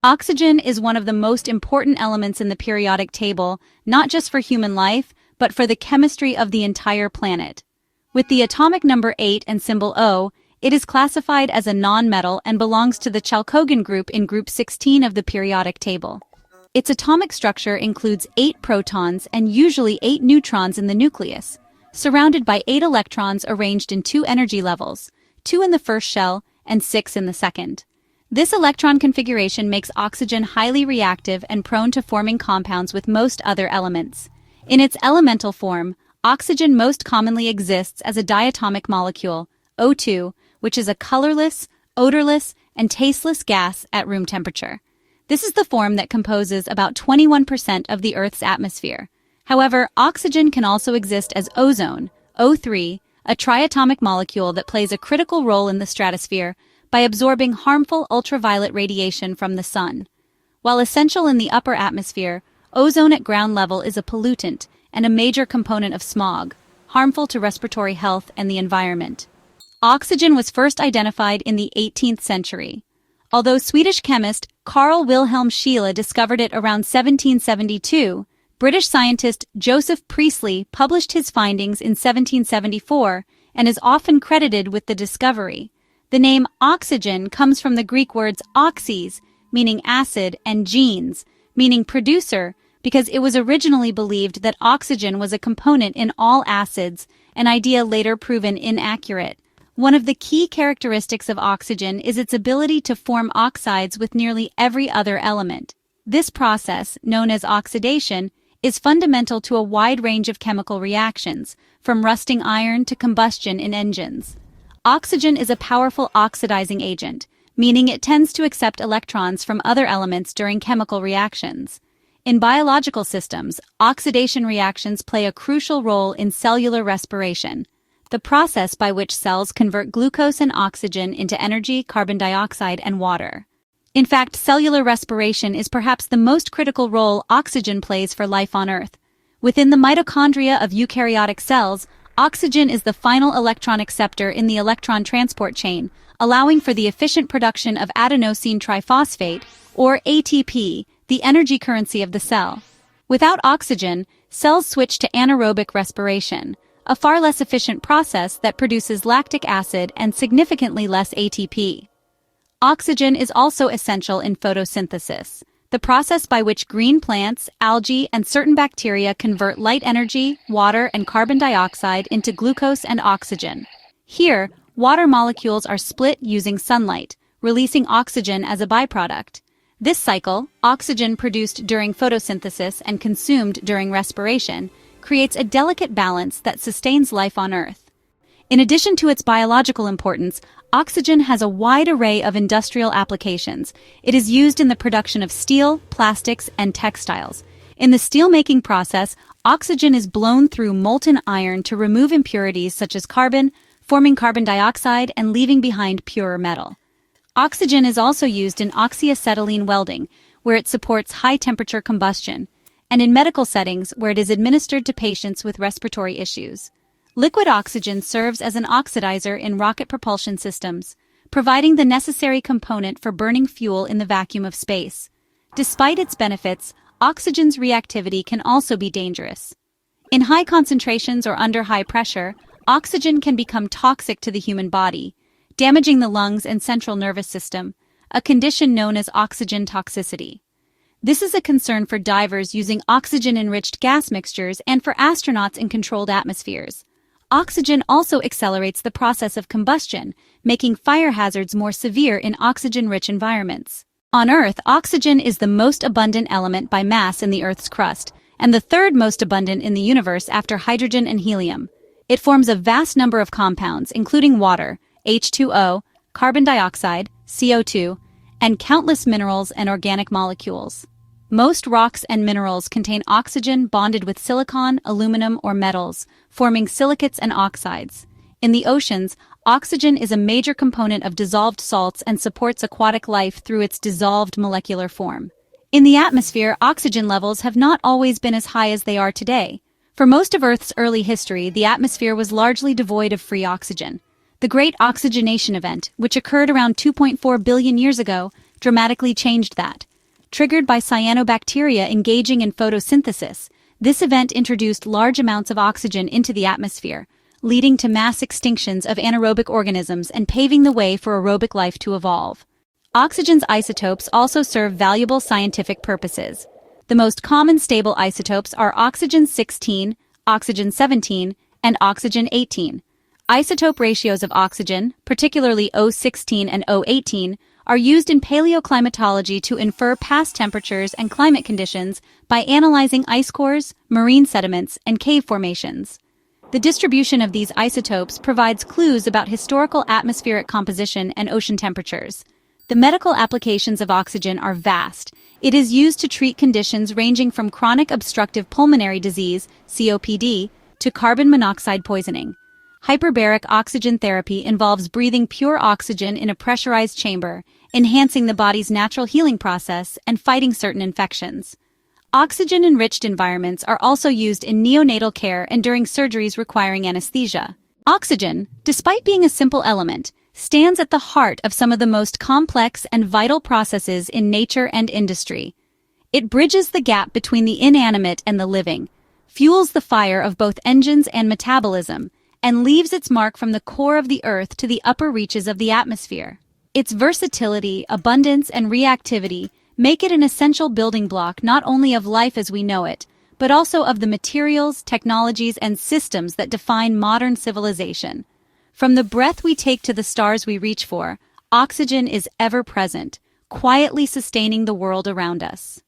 Oxygen is one of the most important elements in the periodic table, not just for human life, but for the chemistry of the entire planet. With the atomic number 8 and symbol O, it is classified as a non-metal and belongs to the chalcogen group in group 16 of the periodic table. Its atomic structure includes 8 protons and usually 8 neutrons in the nucleus, surrounded by 8 electrons arranged in 2 energy levels, 2 in the first shell and 6 in the second. This electron configuration makes oxygen highly reactive and prone to forming compounds with most other elements. In its elemental form, oxygen most commonly exists as a diatomic molecule, O2, which is a colorless, odorless, and tasteless gas at room temperature. This is the form that composes about 21% of the Earth's atmosphere. However, oxygen can also exist as ozone, O3, a triatomic molecule that plays a critical role in the stratosphere by absorbing harmful ultraviolet radiation from the sun. While essential in the upper atmosphere, ozone at ground level is a pollutant and a major component of smog, harmful to respiratory health and the environment. Oxygen was first identified in the 18th century. Although Swedish chemist Carl Wilhelm Scheele discovered it around 1772, British scientist Joseph Priestley published his findings in 1774 and is often credited with the discovery. The name oxygen comes from the Greek words oxys, meaning acid, and genes, meaning producer, because it was originally believed that oxygen was a component in all acids, an idea later proven inaccurate. One of the key characteristics of oxygen is its ability to form oxides with nearly every other element. This process, known as oxidation, is fundamental to a wide range of chemical reactions, from rusting iron to combustion in engines. Oxygen is a powerful oxidizing agent, meaning it tends to accept electrons from other elements during chemical reactions. In biological systems, oxidation reactions play a crucial role in cellular respiration, the process by which cells convert glucose and oxygen into energy, carbon dioxide, and water. In fact, cellular respiration is perhaps the most critical role oxygen plays for life on Earth. Within the mitochondria of eukaryotic cells, oxygen is the final electron acceptor in the electron transport chain, allowing for the efficient production of adenosine triphosphate, or ATP, the energy currency of the cell. Without oxygen, cells switch to anaerobic respiration, a far less efficient process that produces lactic acid and significantly less ATP. Oxygen is also essential in photosynthesis, the process by which green plants, algae, and certain bacteria convert light energy, water, and carbon dioxide into glucose and oxygen. Here, water molecules are split using sunlight, releasing oxygen as a byproduct. This cycle, oxygen produced during photosynthesis and consumed during respiration, creates a delicate balance that sustains life on Earth. In addition to its biological importance, oxygen has a wide array of industrial applications. It is used in the production of steel, plastics, and textiles. In the steelmaking process, oxygen is blown through molten iron to remove impurities such as carbon, forming carbon dioxide and leaving behind pure metal. Oxygen is also used in oxyacetylene welding, where it supports high-temperature combustion, and in medical settings where it is administered to patients with respiratory issues. Liquid oxygen serves as an oxidizer in rocket propulsion systems, providing the necessary component for burning fuel in the vacuum of space. Despite its benefits, oxygen's reactivity can also be dangerous. In high concentrations or under high pressure, oxygen can become toxic to the human body, damaging the lungs and central nervous system, a condition known as oxygen toxicity. This is a concern for divers using oxygen-enriched gas mixtures and for astronauts in controlled atmospheres. Oxygen also accelerates the process of combustion, making fire hazards more severe in oxygen-rich environments. On Earth, oxygen is the most abundant element by mass in the Earth's crust, and the third most abundant in the universe after hydrogen and helium. It forms a vast number of compounds, including water, H2O, carbon dioxide, CO2, and countless minerals and organic molecules. Most rocks and minerals contain oxygen bonded with silicon, aluminum, or metals, forming silicates and oxides. In the oceans, oxygen is a major component of dissolved salts and supports aquatic life through its dissolved molecular form. In the atmosphere, oxygen levels have not always been as high as they are today. For most of Earth's early history, the atmosphere was largely devoid of free oxygen. The Great Oxygenation Event, which occurred around 2.4 billion years ago, dramatically changed that. triggered by cyanobacteria engaging in photosynthesis. This event introduced large amounts of oxygen into the atmosphere, leading to mass extinctions of anaerobic organisms and paving the way for aerobic life to evolve. Oxygen's isotopes also serve valuable scientific purposes. The most common stable isotopes are oxygen-16, oxygen-17, and oxygen-18. Isotope ratios of oxygen, particularly O16 and O18, are used in paleoclimatology to infer past temperatures and climate conditions by analyzing ice cores, marine sediments, and cave formations. The distribution of these isotopes provides clues about historical atmospheric composition and ocean temperatures. The medical applications of oxygen are vast. It is used to treat conditions ranging from chronic obstructive pulmonary disease, COPD, to carbon monoxide poisoning. Hyperbaric oxygen therapy involves breathing pure oxygen in a pressurized chamber, enhancing the body's natural healing process and fighting certain infections. Oxygen-enriched environments are also used in neonatal care and during surgeries requiring anesthesia. Oxygen, despite being a simple element, stands at the heart of some of the most complex and vital processes in nature and industry. It bridges the gap between the inanimate and the living, fuels the fire of both engines and metabolism, and leaves its mark from the core of the Earth to the upper reaches of the atmosphere. Its versatility, abundance, and reactivity make it an essential building block not only of life as we know it, but also of the materials, technologies, and systems that define modern civilization. From the breath we take to the stars we reach for, oxygen is ever present, quietly sustaining the world around us.